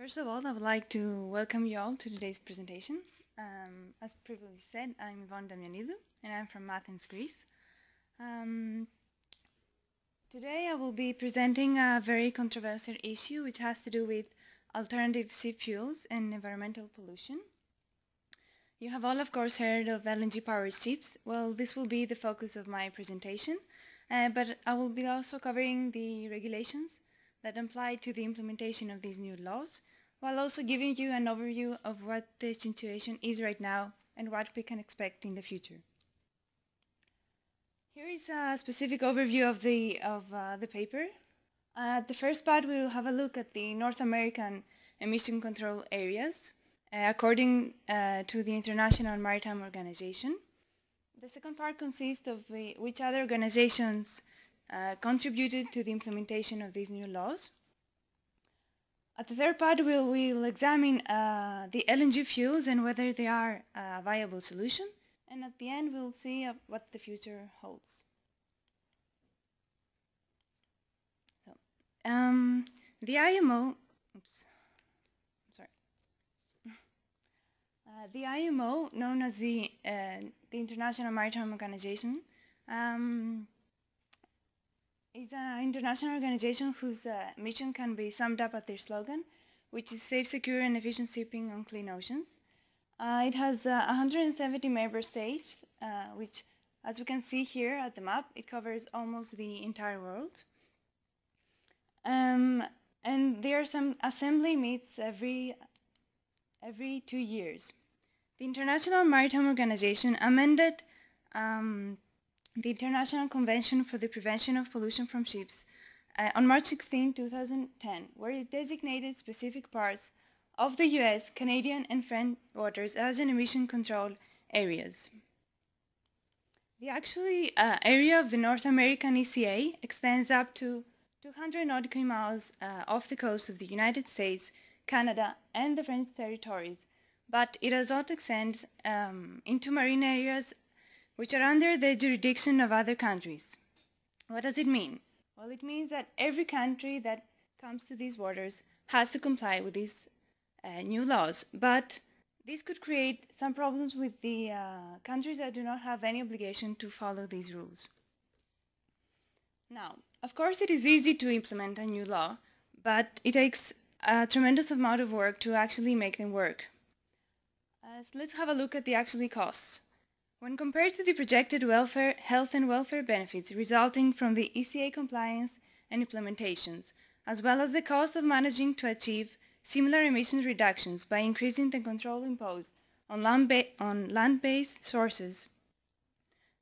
First of all, I would like to welcome you all to today's presentation. As previously said, I'm Damianou, and I'm from Athens, Greece. Um, Today I will be presenting a very controversial issue which has to do with alternative ship fuels and environmental pollution. You have all, of course, heard of LNG powered ships. Well, this will be the focus of my presentation, but I will be also covering the regulations that apply to the implementation of these new laws, while also giving you an overview of what the situation is right now and what we can expect in the future. Here is a specific overview of the paper. The first part, we will have a look at the North American emission control areas according to the International Maritime Organization. The second part consists of which other organizations contributed to the implementation of these new laws. At the third part, we'll examine the LNG fuels and whether they are a viable solution. And at the end, we'll see what the future holds. So, the IMO, the IMO, known as the International Maritime Organization, is an international organization whose mission can be summed up at their slogan, which is safe, secure, and efficient shipping on clean oceans. It has 170 member states, which, as we can see here at the map, it covers almost the entire world. And their assembly meets every 2 years. The International Maritime Organization amended the International Convention for the Prevention of Pollution from Ships on March 16, 2010, where it designated specific parts of the US, Canadian, and French waters as an emission control areas. The actually area of the North American ECA extends up to 200 nautical miles off the coast of the United States, Canada, and the French territories, but it also extends into marine areas which are under the jurisdiction of other countries. What does it mean? Well, it means that every country that comes to these waters has to comply with these new laws, but this could create some problems with the countries that do not have any obligation to follow these rules. Now, of course, it is easy to implement a new law, but it takes a tremendous amount of work to actually make them work. So let's have a look at the actual costs. When compared to the projected health and welfare benefits resulting from the ECA compliance and implementations, as well as the cost of managing to achieve similar emissions reductions by increasing the control imposed on land-based sources,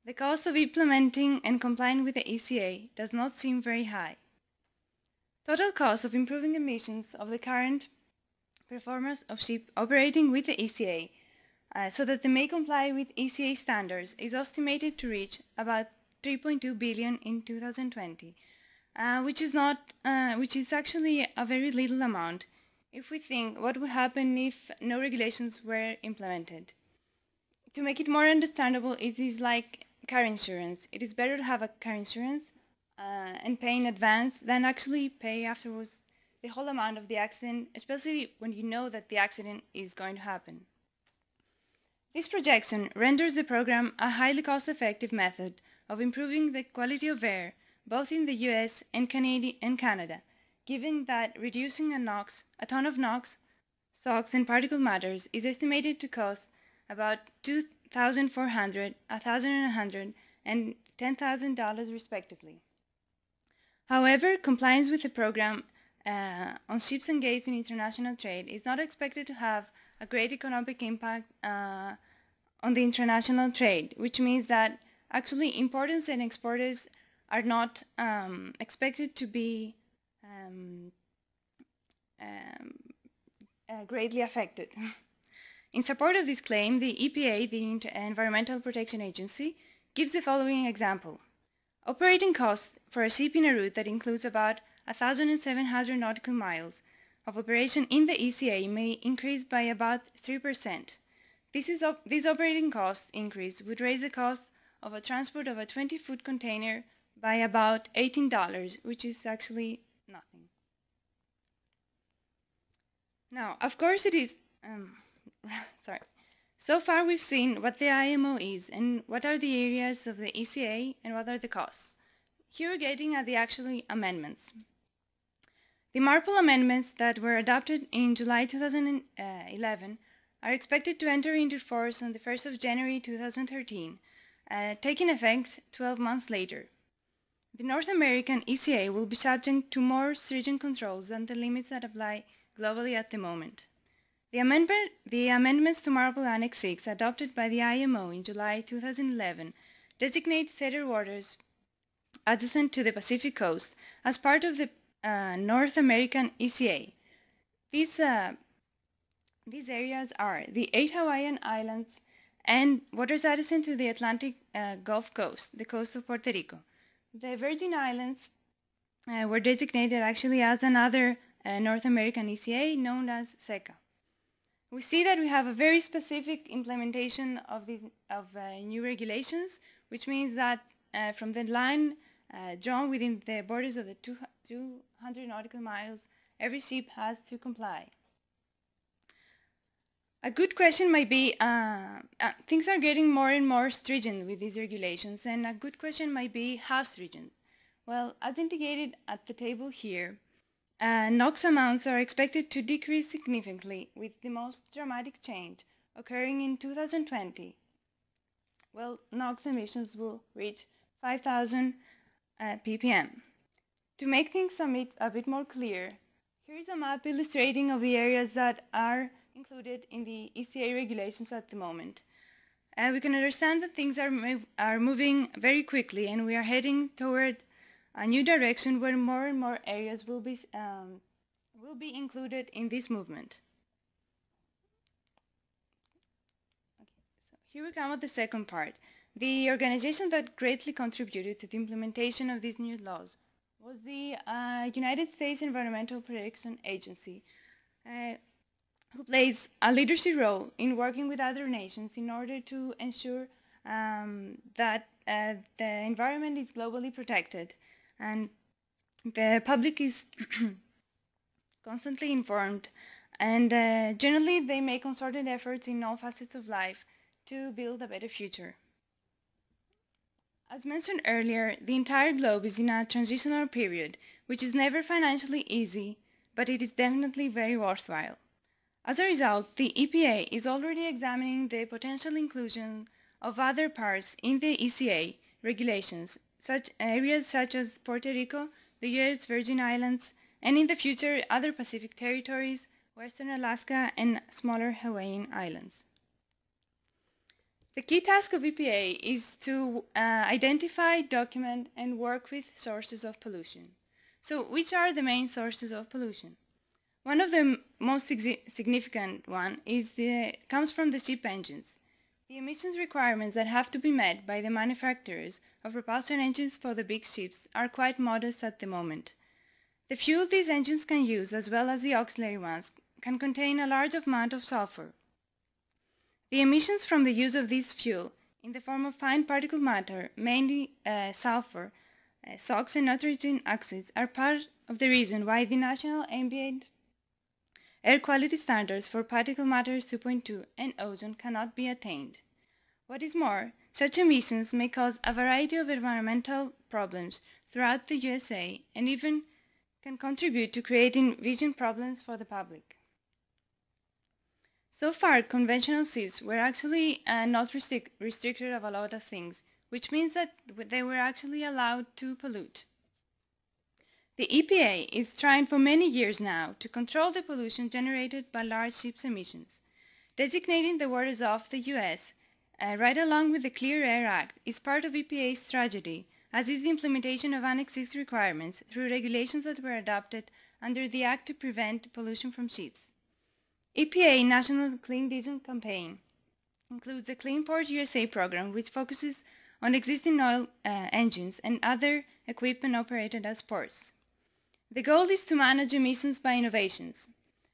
the cost of implementing and complying with the ECA does not seem very high. Total cost of improving emissions of the current performance of ships operating with the ECA so that they may comply with ECA standards is estimated to reach about 3.2 billion in 2020, which is actually a very little amount if we think what would happen if no regulations were implemented. To make it more understandable, it is like car insurance. It is better to have a car insurance and pay in advance than actually pay afterwards the whole amount of the accident, especially when you know that the accident is going to happen. This projection renders the program a highly cost-effective method of improving the quality of air both in the US and Canada, given that reducing a ton of NOx, SOx, and particulate matters is estimated to cost about $2,400, $1,100, and $10,000 respectively. However, compliance with the program on ships engaged in international trade is not expected to have a great economic impact on the international trade, which means that actually importers and exporters are not expected to be greatly affected. In support of this claim, the EPA, the Environmental Protection Agency, gives the following example. Operating costs for a ship in a route that includes about 1,700 nautical miles of operation in the ECA may increase by about 3%. This operating cost increase would raise the cost of a transport of a 20-foot container by about $18, which is actually nothing. Now, of course it is, sorry. So far we've seen what the IMO is and what are the areas of the ECA and what are the costs. Here we're getting at the actual amendments. The Marple amendments that were adopted in July 2011 are expected to enter into force on the 1st of January 2013, taking effect 12 months later. The North American ECA will be subject to more stringent controls than the limits that apply globally at the moment. The amendments to Marple Annex 6 adopted by the IMO in July 2011 designate certain waters adjacent to the Pacific coast as part of the North American ECA. These areas are the 8 Hawaiian Islands and waters adjacent to the Atlantic Gulf Coast, the coast of Puerto Rico. The Virgin Islands were designated actually as another North American ECA known as SECA. We see that we have a very specific implementation of these new regulations, which means that from the line drawn within the borders of the 200 nautical miles, every ship has to comply. A good question might be, things are getting more and more stringent with these regulations, and a good question might be, how stringent? Well, as indicated at the table here, NOx amounts are expected to decrease significantly, with the most dramatic change occurring in 2020. Well, NOx emissions will reach 5,000 ppm. To make things a bit more clear, here is a map illustrating of the areas that are included in the ECA regulations at the moment. We can understand that things are moving very quickly, and we are heading toward a new direction where more and more areas will be included in this movement. Okay, so here we come at the second part. The organization that greatly contributed to the implementation of these new laws was the United States Environmental Protection Agency, who plays a leadership role in working with other nations in order to ensure that the environment is globally protected and the public is constantly informed, and generally they make concerted efforts in all facets of life to build a better future. As mentioned earlier, the entire globe is in a transitional period, which is never financially easy, but it is definitely very worthwhile. As a result, the EPA is already examining the potential inclusion of other parts in the ECA regulations, such areas such as Puerto Rico, the U.S. Virgin Islands, and in the future other Pacific territories, Western Alaska, and smaller Hawaiian Islands. The key task of EPA is to identify, document, and work with sources of pollution. So which are the main sources of pollution? One of the most significant one comes from the ship engines. The emissions requirements that have to be met by the manufacturers of propulsion engines for the big ships are quite modest at the moment. The fuel these engines can use, as well as the auxiliary ones, can contain a large amount of sulfur. The emissions from the use of this fuel in the form of fine particulate matter, mainly sulfur, SOx and nitrogen oxides, are part of the reason why the National Ambient Air Quality Standards for particulate matter 2.2 and ozone cannot be attained. What is more, such emissions may cause a variety of environmental problems throughout the USA and even can contribute to creating vision problems for the public. So far, conventional ships were actually not restricted of a lot of things, which means that they were actually allowed to pollute. The EPA is trying for many years now to control the pollution generated by large ships' emissions. Designating the waters of the U.S. Right along with the Clear Air Act is part of EPA's strategy, as is the implementation of Annex 6 requirements through regulations that were adopted under the Act to prevent pollution from ships. EPA National Clean Diesel Campaign includes the Clean Port USA program, which focuses on existing oil engines and other equipment operated as ports. The goal is to manage emissions by innovations.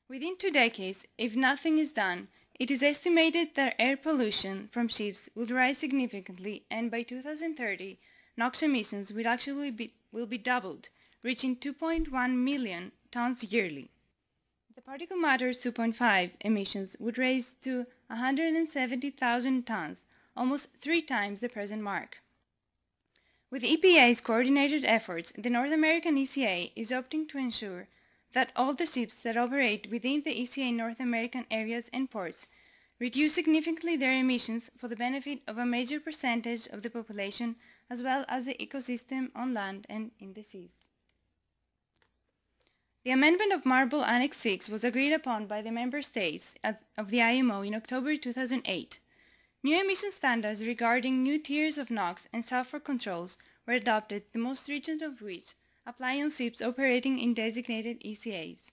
Within 2 decades, if nothing is done, it is estimated that air pollution from ships will rise significantly, and by 2030, NOx emissions will actually be doubled, reaching 2.1 million tons yearly. The particle matter 2.5 emissions would rise to 170,000 tons, almost 3 times the present mark. With EPA's coordinated efforts, the North American ECA is opting to ensure that all the ships that operate within the ECA North American areas and ports reduce significantly their emissions for the benefit of a major percentage of the population as well as the ecosystem on land and in the seas. The amendment of Marble Annex 6 was agreed upon by the member states of the IMO in October 2008. New emission standards regarding new tiers of NOx and sulfur controls were adopted, the most stringent of which apply on ships operating in designated ECAs.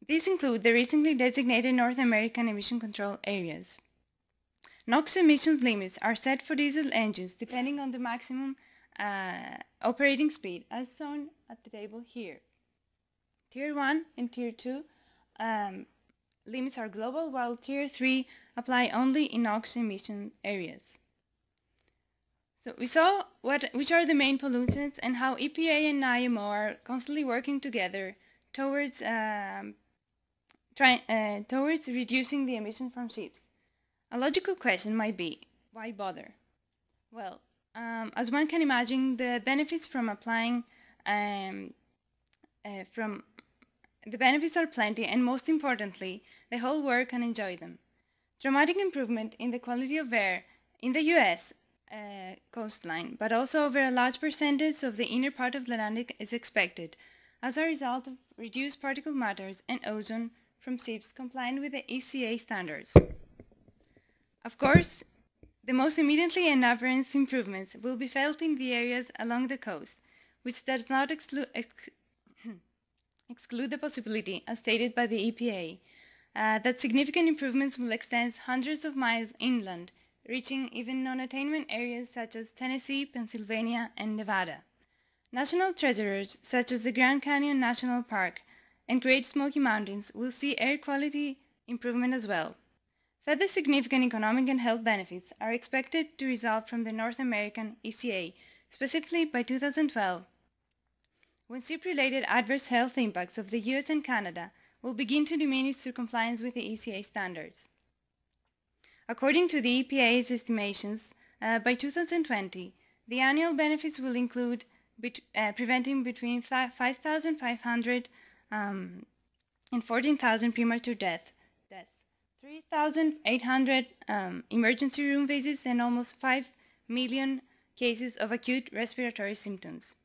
These include the recently designated North American emission control areas. NOx emissions limits are set for diesel engines depending on the maximum operating speed as shown at the table here. Tier 1 and Tier 2 limits are global, while Tier 3 apply only in NOx emission areas. So we saw which are the main pollutants and how EPA and IMO are constantly working together towards reducing the emission from ships. A logical question might be, why bother? Well, as one can imagine, the benefits from applying the benefits are plenty, and most importantly, the whole world can enjoy them. Dramatic improvement in the quality of air in the US coastline, but also over a large percentage of the inner part of the Atlantic is expected as a result of reduced particle matters and ozone from ships complying with the ECA standards. Of course, the most immediately and apparent improvements will be felt in the areas along the coast, which does not exclude the possibility, as stated by the EPA, that significant improvements will extend hundreds of miles inland, reaching even non-attainment areas such as Tennessee, Pennsylvania, and Nevada. National treasures such as the Grand Canyon National Park and Great Smoky Mountains will see air quality improvement as well. Further significant economic and health benefits are expected to result from the North American ECA, specifically by 2012, when ship-related adverse health impacts of the US and Canada will begin to diminish through compliance with the ECA standards. According to the EPA's estimations, by 2020, the annual benefits will include preventing between 5,500 and 14,000 premature deaths, 3,800 emergency room visits, and almost 5 million cases of acute respiratory symptoms.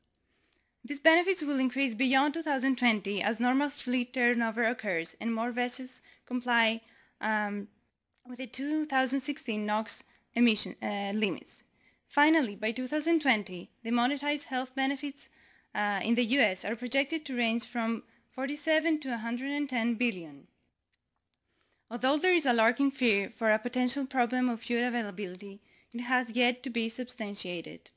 These benefits will increase beyond 2020 as normal fleet turnover occurs and more vessels comply with the 2016 NOx emission limits. Finally, by 2020, the monetized health benefits in the US are projected to range from 47 to 110 billion. Although there is a lurking fear for a potential problem of fuel availability, it has yet to be substantiated.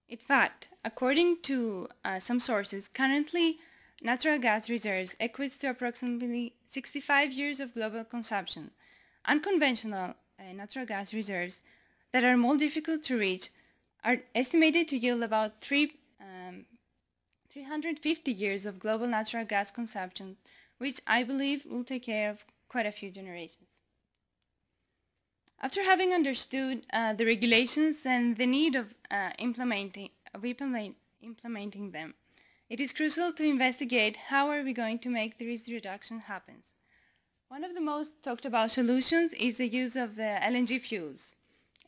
In fact, according to some sources, currently natural gas reserves equates to approximately 65 years of global consumption. Unconventional natural gas reserves that are more difficult to reach are estimated to yield about 350 years of global natural gas consumption, which I believe will take care of quite a few generations. After having understood the regulations and the need of implementing them, it is crucial to investigate how are we going to make the risk reduction happen. One of the most talked about solutions is the use of LNG fuels.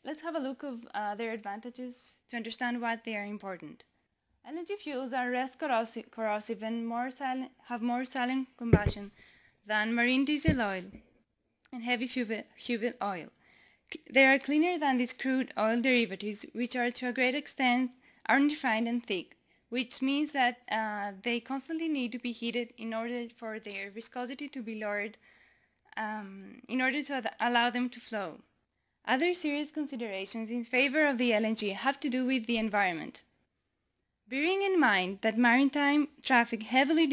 Let's have a look at their advantages to understand why they are important. LNG fuels are less corrosive and have more silent combustion than marine diesel oil and heavy fuel oil. They are cleaner than these crude oil derivatives, which are to a great extent unrefined and thick, which means that they constantly need to be heated in order for their viscosity to be lowered in order to allow them to flow. Other serious considerations in favor of the LNG have to do with the environment. Bearing in mind that maritime traffic heavily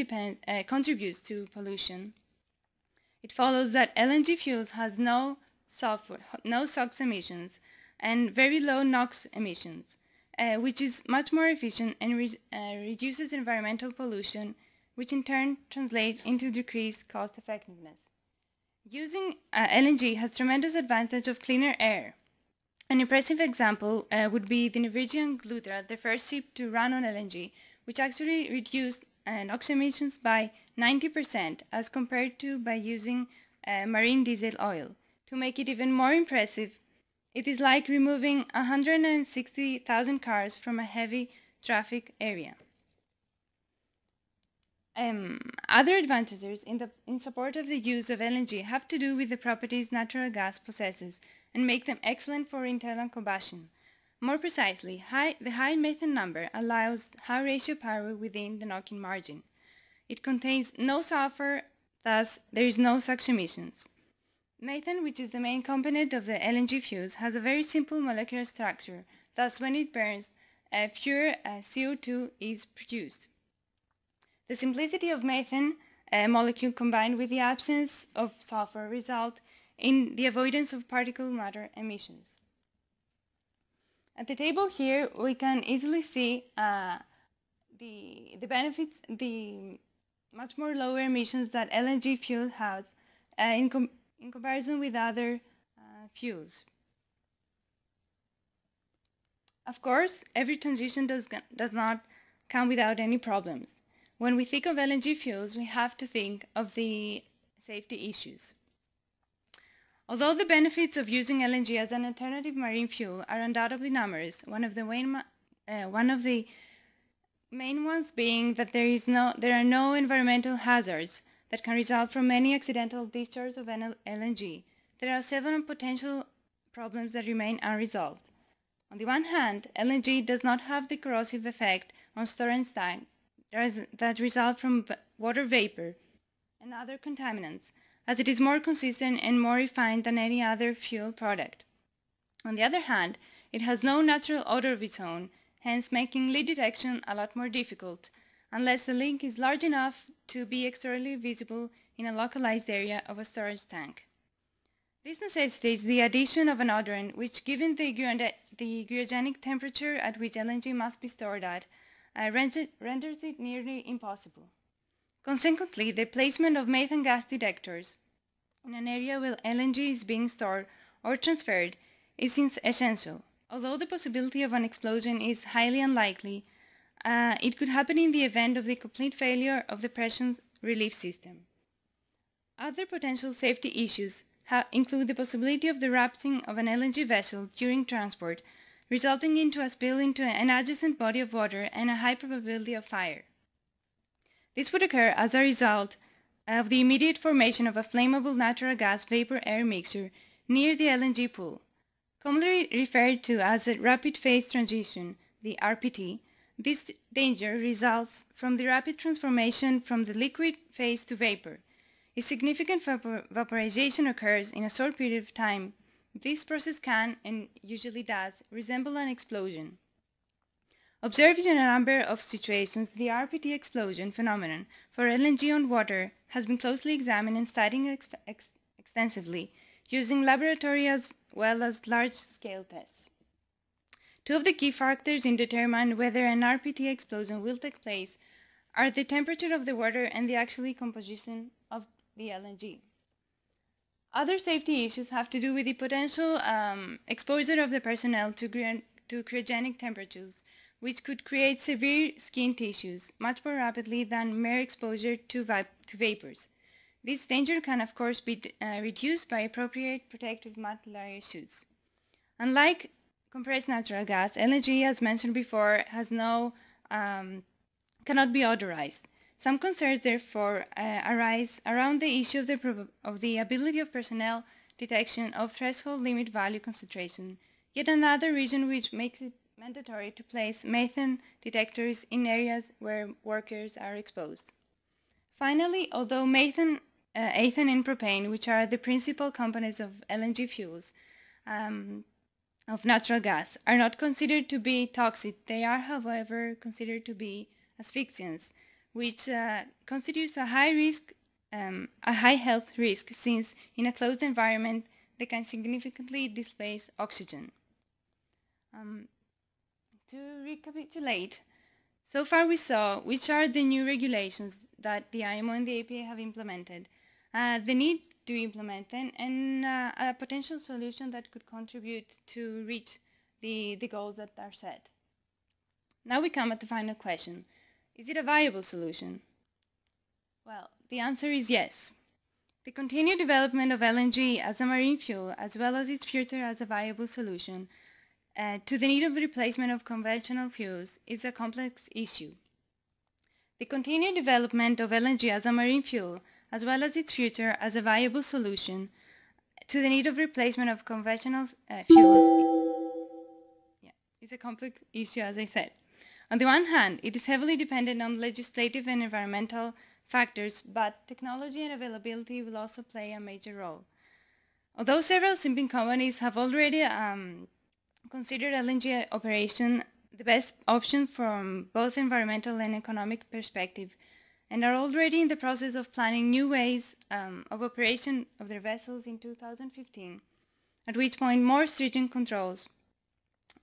contributes to pollution, it follows that LNG fuels has no sulfur, no SOx emissions, and very low NOx emissions, which is much more efficient and reduces environmental pollution which in turn translates into decreased cost effectiveness. Using LNG has tremendous advantage of cleaner air. An impressive example would be the Norwegian Glutra, the first ship to run on LNG, which actually reduced NOx emissions by 90% as compared to by using marine diesel oil. To make it even more impressive, it is like removing 160,000 cars from a heavy traffic area. Other advantages in support of the use of LNG have to do with the properties natural gas possesses and make them excellent for internal combustion. More precisely, the high methane number allows high ratio power within the knocking margin. It contains no sulfur, thus there is no SOx emissions. Methane, which is the main component of the LNG fuels, has a very simple molecular structure, thus when it burns, fewer CO2 is produced. The simplicity of methane molecule combined with the absence of sulfur result in the avoidance of particulate matter emissions. At the table here, we can easily see the benefits, the much more lower emissions that LNG fuel has in comparison with other fuels. Of course, every transition does not come without any problems. When we think of LNG fuels, we have to think of the safety issues. Although the benefits of using LNG as an alternative marine fuel are undoubtedly numerous, one of the main ones being that there are no environmental hazards that can result from any accidental discharge of LNG, there are several potential problems that remain unresolved. On the one hand, LNG does not have the corrosive effect on storage tanks that result from water vapor and other contaminants, as it is more consistent and more refined than any other fuel product. On the other hand, it has no natural odor of its own, hence making leak detection a lot more difficult, unless the leak is large enough to be externally visible in a localized area of a storage tank. This necessitates the addition of an odorant, which, given the cryogenic temperature at which LNG must be stored at, renders it nearly impossible. Consequently, the placement of methane gas detectors in an area where LNG is being stored or transferred is essential. Although the possibility of an explosion is highly unlikely, it could happen in the event of the complete failure of the pressure relief system. Other potential safety issues include the possibility of the rupturing of an LNG vessel during transport, resulting into a spill into an adjacent body of water and a high probability of fire. This would occur as a result of the immediate formation of a flammable natural gas vapor-air mixture near the LNG pool. Commonly referred to as a rapid phase transition, the RPT, this danger results from the rapid transformation from the liquid phase to vapor. If significant vaporization occurs in a short period of time, this process can, and usually does, resemble an explosion. Observed in a number of situations, the RPT explosion phenomenon for LNG on water has been closely examined and studied extensively, using laboratory as well as large-scale tests. Two of the key factors in determining whether an RPT explosion will take place are the temperature of the water and the actual composition of the LNG. Other safety issues have to do with the potential exposure of the personnel to cryogenic temperatures, which could create severe skin tissues much more rapidly than mere exposure to vapors. This danger can, of course, be reduced by appropriate protective multilayer suits. Unlike compressed natural gas, LNG, as mentioned before, cannot be odorized. Some concerns, therefore, arise around the issue of the ability of personnel detection of threshold limit value concentration, yet another reason which makes it mandatory to place methane detectors in areas where workers are exposed. Finally, although methane, ethane, and propane, which are the principal components of LNG fuels, of natural gas, are not considered to be toxic, they are, however, considered to be asphyxiants, which constitutes a high health risk, since in a closed environment they can significantly displace oxygen. To recapitulate, So far we saw which are the new regulations that the IMO and the APA have implemented, the need to implement them, and a potential solution that could contribute to reach the goals that are set. Now we come at the final question. Is it a viable solution? Well, the answer is yes. The continued development of LNG as a marine fuel, as well as its future as a viable solution to the need of replacement of conventional fuels, is a complex issue. The continued development of LNG as a marine fuel, as well as its future as a viable solution to the need of replacement of conventional fuels, is a complex issue, as I said. On the one hand, it is heavily dependent on legislative and environmental factors, but technology and availability will also play a major role. Although several shipping companies have already considered LNG operation the best option from both environmental and economic perspective, and are already in the process of planning new ways of operation of their vessels in 2015, at which point more stringent controls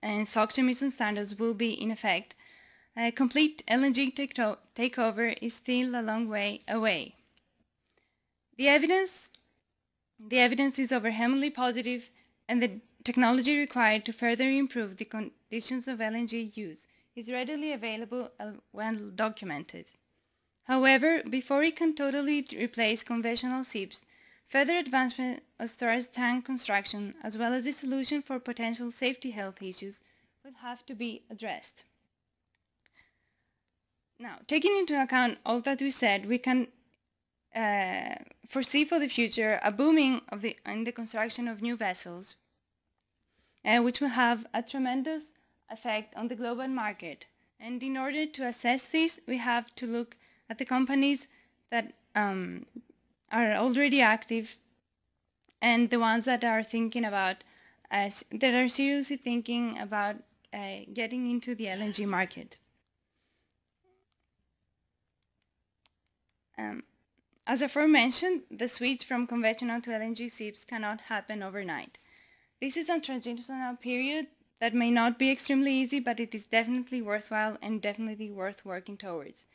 and SOx emission standards will be in effect. A complete LNG takeover is still a long way away. The evidence is overwhelmingly positive, and the technology required to further improve the conditions of LNG use is readily available and well documented. However, before it can totally replace conventional ships, further advancement of storage tank construction, as well as the solution for potential safety health issues, will have to be addressed. Now, taking into account all that we said, we can foresee for the future a booming in the construction of new vessels, which will have a tremendous effect on the global market. And in order to assess this, we have to look at the companies that are already active and the ones that are thinking about, that are seriously thinking about getting into the LNG market. As aforementioned, the switch from conventional to LNG ships cannot happen overnight. This is a transitional period that may not be extremely easy, but it is definitely worthwhile and definitely worth working towards.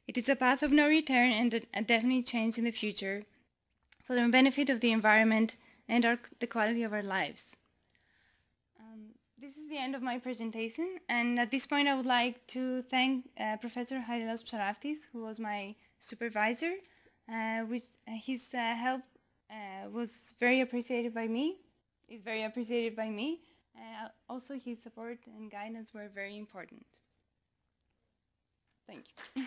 It is a path of no return and a definite change in the future for the benefit of the environment and the quality of our lives. This is the end of my presentation, and at this point I would like to thank Professor Harilos Psaraftis, who was my supervisor. With his help was very appreciated by me, is very appreciated by me. Also his support and guidance were very important. Thank you.